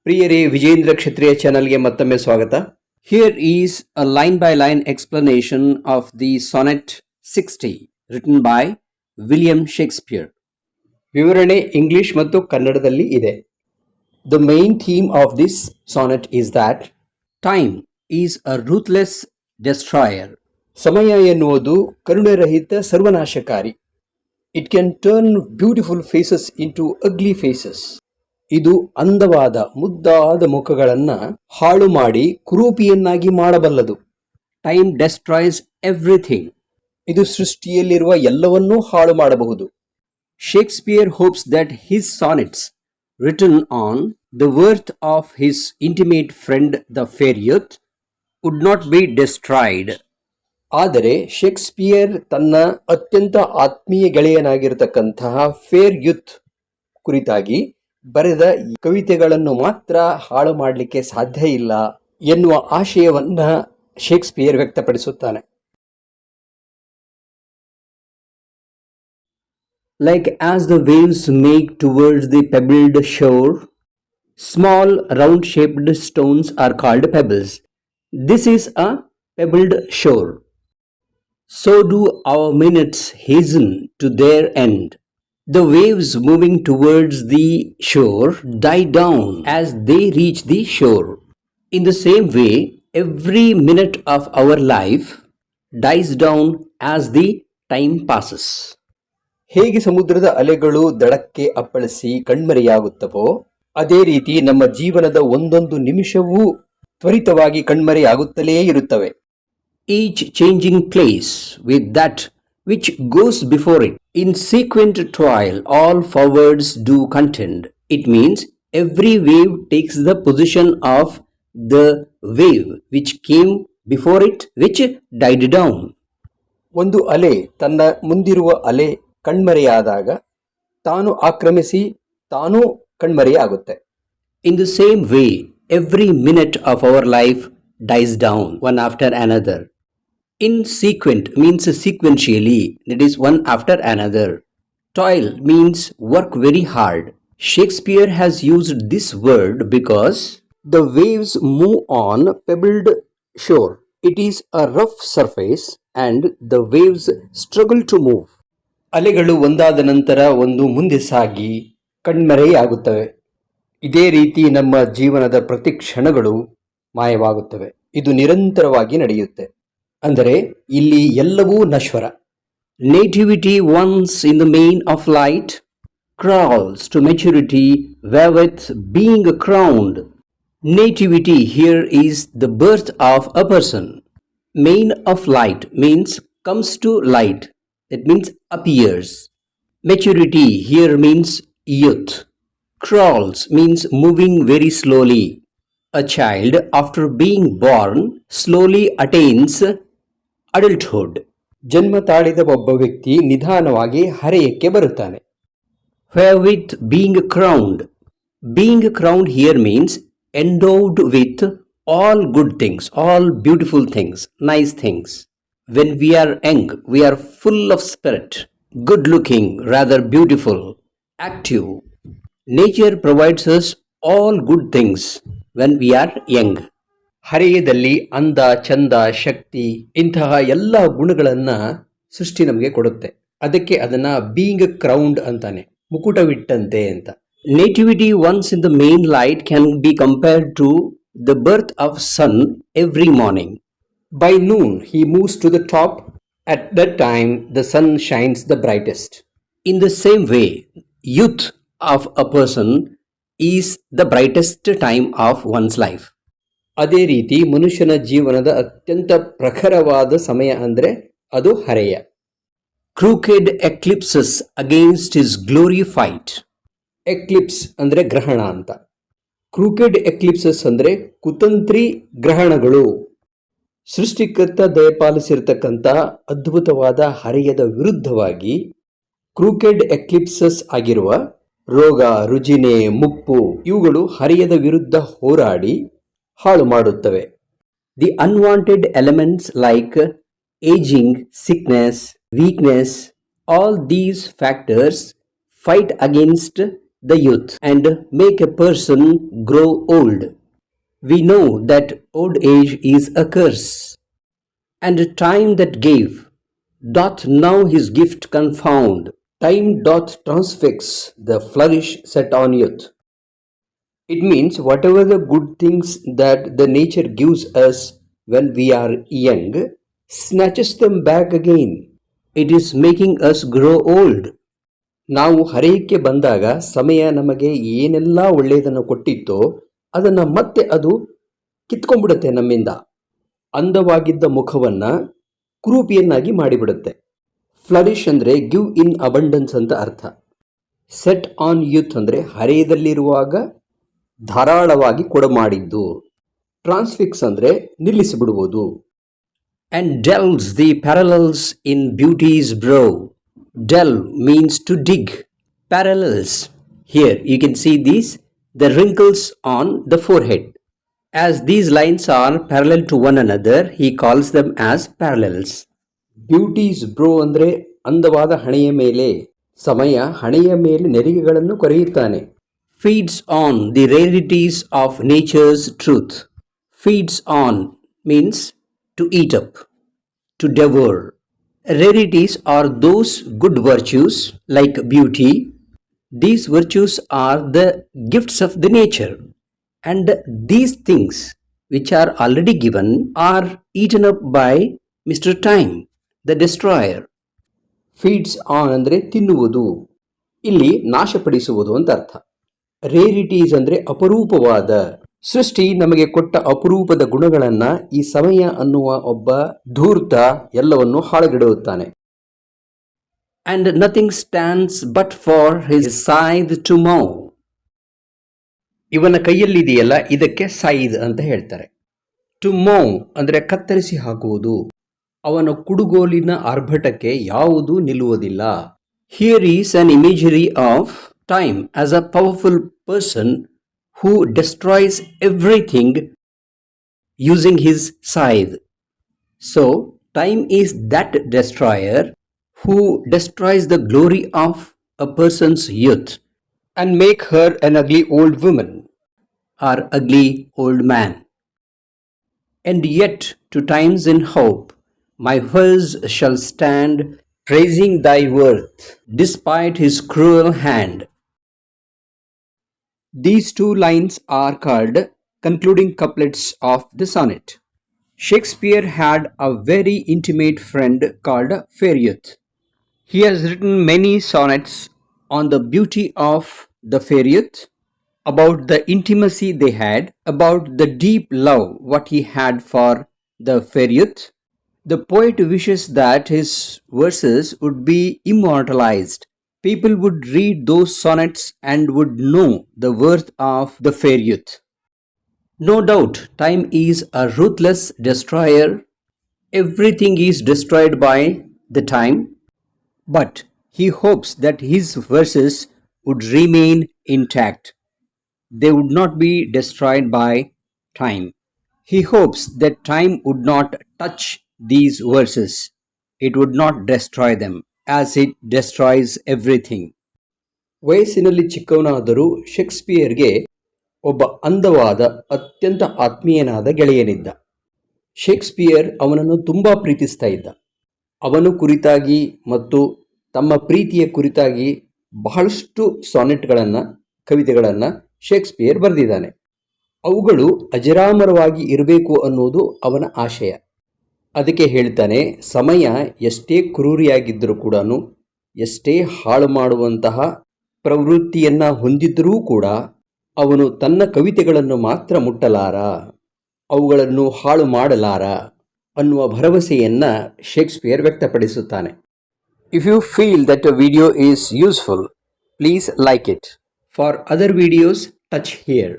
ಪ್ರಿಯರೇ, ವಿಜೇಂದ್ರ ಕ್ಷತ್ರಿಯ ಚಾನಲ್ಗೆ ಮತ್ತೊಮ್ಮೆ ಸ್ವಾಗತ. Here is a line-by-line explanation of the Sonnet 60 written by William Shakespeare. ವಿವರಣೆ ಇಂಗ್ಲಿಷ್ ಮತ್ತು ಕನ್ನಡದಲ್ಲಿ ಇದೆ. The main theme of this sonnet is that time is a ruthless destroyer. ಸಮಯ ಎನ್ನುವುದು ಕರುಣೆರಹಿತ ಸರ್ವನಾಶಕಾರಿ. It can turn beautiful faces into ugly faces. ಇದು ಅಂದವಾದ ಮುದ್ದಾದ ಮುಖಗಳನ್ನು ಹಾಳು ಮಾಡಿ ಕುರೂಪಿಯನ್ನಾಗಿ ಮಾಡಬಲ್ಲದು. Time destroys everything. ಇದು ಸೃಷ್ಟಿಯಲ್ಲಿರುವ ಎಲ್ಲವನ್ನೂ ಹಾಳು ಮಾಡಬಹುದು. Shakespeare hopes that his sonnets written on the worth of his intimate friend the fair youth would not be destroyed. ಆದರೆ ಶೇಕ್ಸ್ಪಿಯರ್ ತನ್ನ ಅತ್ಯಂತ ಆತ್ಮೀಯ ಗೆಳೆಯನಾಗಿರತಕ್ಕಂತಹ ಫೇರ್ ಯೂತ್ ಕುರಿತಾಗಿ ಬರೆದ ಕವಿತೆಗಳನ್ನು ಮಾತ್ರ ಹಾಳು ಮಾಡಲಿಕ್ಕೆ ಸಾಧ್ಯ ಇಲ್ಲ ಎನ್ನುವ ಆಶಯವನ್ನ Shakespeare ವ್ಯಕ್ತಪಡಿಸುತ್ತಾನೆ. Like as the waves make towards the pebbled shore, small round-shaped stones are called pebbles. This is a pebbled shore. So do our minutes hasten to their end. The waves moving towards the shore die down as they reach the shore. In the same way, every minute of our life dies down as the time passes. ಹೇಗೆ ಸಮುದ್ರದ ಅಲೆಗಳು ದಡಕ್ಕೆ ಅಪ್ಪಳಿಸಿ ಕಣ್ಮರೆಯಾಗುತ್ತವೋ ಅದೇ ರೀತಿ ನಮ್ಮ ಜೀವನದ ಒಂದೊಂದು ನಿಮಿಷವೂ ತ್ವರಿತವಾಗಿ ಕಣ್ಮರೆಯಾಗುತ್ತಲೇ ಇರುತ್ತವೆ. Each changing place with that which goes before it. In sequent toil all forwards do contend. It means every wave takes the position of the wave which came before it, which died down. ಒಂದು ಅಲೆ ತನ್ನ ಮುಂದಿರುವ ಅಲೆ ಕಣ್ಮರೆಯಾದಾಗ ತಾನು ಆಕ್ರಮಿಸಿ ತಾನೂ ಕಣ್ಮರೆಯಾಗುತ್ತೆ. In the same way, every minute of our life dies down one after another. Insequent means sequentially, that is one after another. Toil means work very hard. Shakespeare has used this word because the waves move on pebbled shore. It is a rough surface and the waves struggle to move. ಅಲೆಗಳು ಒಂದಾದ ನಂತರ ಒಂದು ಮುಂದೆ ಸಾಗಿ ಕಣ್ಮರೆಯಾಗುತ್ತವೆ. ಇದೇ ರೀತಿ ನಮ್ಮ ಜೀವನದ ಪ್ರತಿ ಕ್ಷಣಗಳು ಮಾಯವಾಗುತ್ತವೆ. ಇದು ನಿರಂತರವಾಗಿ ನಡೆಯುತ್ತೆ. ಅಂದರೆ ಇಲ್ಲಿ ಎಲ್ಲವೂ ನಶ್ವರ. Nativity once in the main of light crawls to maturity wherewith being crowned. Nativity here is the birth of a person. Main of light means comes to light. It means appears. Maturity here means youth. Crawls means moving very slowly. A child after being born slowly attains adulthood. ಜನ್ಮ ತಾಳಿದ ಒಬ್ಬ ವ್ಯಕ್ತಿ ನಿಧಾನವಾಗಿ ಹರೆಯಕ್ಕೆ ಬರುತ್ತಾನೆ. Wherewith being crowned. Being crowned here means endowed with all good things, all beautiful things, nice things. When we are young, we are full of spirit, good looking, rather beautiful, active. Nature provides us all good things when we are young. ಹರೆಯದಲ್ಲಿ ಅಂದ, ಚಂದ, ಶಕ್ತಿ ಇಂತಹ ಎಲ್ಲ ಗುಣಗಳನ್ನ ಸೃಷ್ಟಿ ನಮಗೆ ಕೊಡುತ್ತೆ. ಅದಕ್ಕೆ ಅದನ್ನ ಬೀಯಿಂಗ್ ಕ್ರೌಂಡ್ ಅಂತಾನೆ, ಮುಕುಟವಿಟ್ಟಂತೆ ಅಂತ. Nativity once in the main light can be compared to the birth of sun every morning. By noon he moves to the top. At that time the sun shines the brightest. In the same way, youth of a person is the brightest time of one's life. ಅದೇ ರೀತಿ ಮನುಷ್ಯನ ಜೀವನದ ಅತ್ಯಂತ ಪ್ರಖರವಾದ ಸಮಯ ಅಂದ್ರೆ ಅದು ಹರೆಯ. Crooked eclipses against his glory fight. Eclipse ಅಂದ್ರೆ ಗ್ರಹಣ ಅಂತ. ಕ್ರೂಕೆಡ್ ಎಕ್ಲಿಪ್ಸಸ್ ಅಂದ್ರೆ ಕುತಂತ್ರಿ ಗ್ರಹಣಗಳು. ಸೃಷ್ಟಿಕರ್ತ ದಯಪಾಲಿಸಿರ್ತಕ್ಕಂಥ ಅದ್ಭುತವಾದ ಹರೆಯದ ವಿರುದ್ಧವಾಗಿ ಕ್ರೂಕೆಡ್ ಎಕ್ಲಿಪ್ಸಸ್ ಆಗಿರುವ ರೋಗ, ರುಜಿನೆ, ಮುಪ್ಪು ಇವುಗಳು ಹರೆಯದ ವಿರುದ್ಧ ಹೋರಾಡಿ ಹಾಳು ಮಾಡುತ್ತವೆ. The unwanted elements like aging, sickness, weakness, all these factors fight against the youth and make a person grow old. We know that old age is a curse, and time that gave doth now his gift confound. Time doth transfix the flourish set on youth. It means whatever the good things that the nature gives us when we are young, snatches them back again. It is making us grow old. ನಾವು ಹರೆಯಕ್ಕೆ ಬಂದಾಗ ಸಮಯ ನಮಗೆ ಏನೆಲ್ಲ ಒಳ್ಳೆಯದನ್ನು ಕೊಟ್ಟಿತ್ತೋ ಅದನ್ನು ಮತ್ತೆ ಅದು ಕಿತ್ಕೊಂಡ್ಬಿಡುತ್ತೆ ನಮ್ಮಿಂದ. ಅಂದವಾಗಿದ್ದ ಮುಖವನ್ನ ಕುರೂಪಿಯನ್ನಾಗಿ ಮಾಡಿಬಿಡುತ್ತೆ. ಫ್ಲರಿಶ್ ಅಂದರೆ ಗಿವ್ ಇನ್ ಅಬಂಡೆನ್ಸ್ ಅಂತ ಅರ್ಥ. ಸೆಟ್ ಆನ್ ಯೂತ್ ಅಂದರೆ ಹರೆಯದಲ್ಲಿರುವಾಗ ಧಾರಾಳವಾಗಿ ಕೊಡಮಾಡಿದ್ದು. ಟ್ರಾನ್ಸ್ಫಿಕ್ಸ್ ಅಂದರೆ ನಿಲ್ಲಿಸಿಬಿಡುವುದು. And delves the parallels in beauty's brow. Delve means to dig. Parallels. Here you can see these, the wrinkles on the forehead. As these lines are parallel to one another, he calls them as parallels. Beauty's brow ಅಂದರೆ ಅಂದವಾದ ಹಣೆಯ ಮೇಲೆ. ಸಮಯ ಹಣೆಯ ಮೇಲೆ ನೆರಿಗೆಗಳನ್ನು ಕೊರೆಯುತ್ತಾನೆ. Feeds on the rarities of nature's truth. Feeds on means to eat up, to devour. Rarities are those good virtues like beauty. These virtues are the gifts of the nature, and these things which are already given are eaten up by Mr. Time, the destroyer. Feeds on ಅಂದರೆ ತಿನ್ನುವುದು, ಇಲ್ಲಿ ನಾಶಪಡಿಸುವುದು ಅಂತ ಅರ್ಥ. ರೇರಿಟೀಸ್ ಅಂದರೆ ಅಪರೂಪವಾದ. ಸೃಷ್ಟಿ ನಮಗೆ ಕೊಟ್ಟ ಅಪರೂಪದ ಗುಣಗಳನ್ನ ಈ ಸಮಯ ಅನ್ನುವ ಒಬ್ಬ ಧೂರ್ತ ಎಲ್ಲವನ್ನು ಹಾಳುಗೆಡುತ್ತಾನೆ. And nothing stands but for his scythe to mow. ಇವನ ಕೈಯಲ್ಲಿದೆಯಲ್ಲ ಇದಕ್ಕೆ ಸೈದ್ ಅಂತ ಹೇಳ್ತಾರೆ. ಟು ಮೌ ಅಂದರೆ ಕತ್ತರಿಸಿ ಹಾಕುವುದು. ಅವನ ಕುಡುಗೋಲಿನ ಆರ್ಭಟಕ್ಕೆ ಯಾವುದೂ ನಿಲ್ಲುವುದಿಲ್ಲ. Here is an imagery of time as a powerful person who destroys everything using his scythe. So, time is that destroyer who destroys the glory of a person's youth and make her an ugly old woman or ugly old man. And yet, to times in hope, my verse shall stand, praising thy worth, despite his cruel hand. These two lines are called concluding couplets of the sonnet. Shakespeare had a very intimate friend called Fairyouth. He has written many sonnets on the beauty of the Fairyouth, about the intimacy they had, about the deep love what he had for the Fairyouth. The poet wishes that his verses would be immortalized. People would read those sonnets and would know the worth of the Fairyouth. No doubt, time is a ruthless destroyer. Everything is destroyed by the time. But he hopes that his verses would remain intact. They would not be destroyed by time. He hopes that time would not touch these verses. It would not destroy them, as it destroys everything. ವಯಸ್ಸಿನಲ್ಲಿ ಚಿಕ್ಕವನಾದರೂ ಶೇಕ್ಸ್ಪಿಯರ್ಗೆ ಒಬ್ಬ ಅಂದವಾದ ಅತ್ಯಂತ ಆತ್ಮೀಯನಾದ ಗೆಳೆಯನಿದ್ದ. Shakespeare ಅವನನ್ನು ತುಂಬಾ ಪ್ರೀತಿಸ್ತಾ ಇದ್ದ. ಅವನು ಕುರಿತಾಗಿ ಮತ್ತು ತಮ್ಮ ಪ್ರೀತಿಯ ಕುರಿತಾಗಿ ಬಹಳಷ್ಟು ಸಾನೆಟ್ಗಳನ್ನು, ಕವಿತೆಗಳನ್ನು ಶೇಕ್ಸ್ಪಿಯರ್ ಬರೆದಿದ್ದಾನೆ. ಅವುಗಳು ಅಜರಾಮರವಾಗಿ ಇರಬೇಕು ಅನ್ನೋದು ಅವನ ಆಶಯ. ಅದಕ್ಕೆ ಹೇಳ್ತಾನೆ, ಸಮಯ ಎಷ್ಟೇ ಕ್ರೂರಿಯಾಗಿದ್ದರೂ ಕೂಡ, ಎಷ್ಟೇ ಹಾಳು ಮಾಡುವಂತಹ ಪ್ರವೃತ್ತಿಯನ್ನು ಹೊಂದಿದ್ದರೂ ಕೂಡ ಅವನು ತನ್ನ ಕವಿತೆಗಳನ್ನು ಮಾತ್ರ ಮುಟ್ಟಲಾರ, ಅವುಗಳನ್ನು ಹಾಳು ಮಾಡಲಾರ ಅನ್ನುವ ಭರವಸೆಯನ್ನು Shakespeare ವ್ಯಕ್ತಪಡಿಸುತ್ತಾನೆ. If you feel that a video is useful, please like it. For other videos, touch here.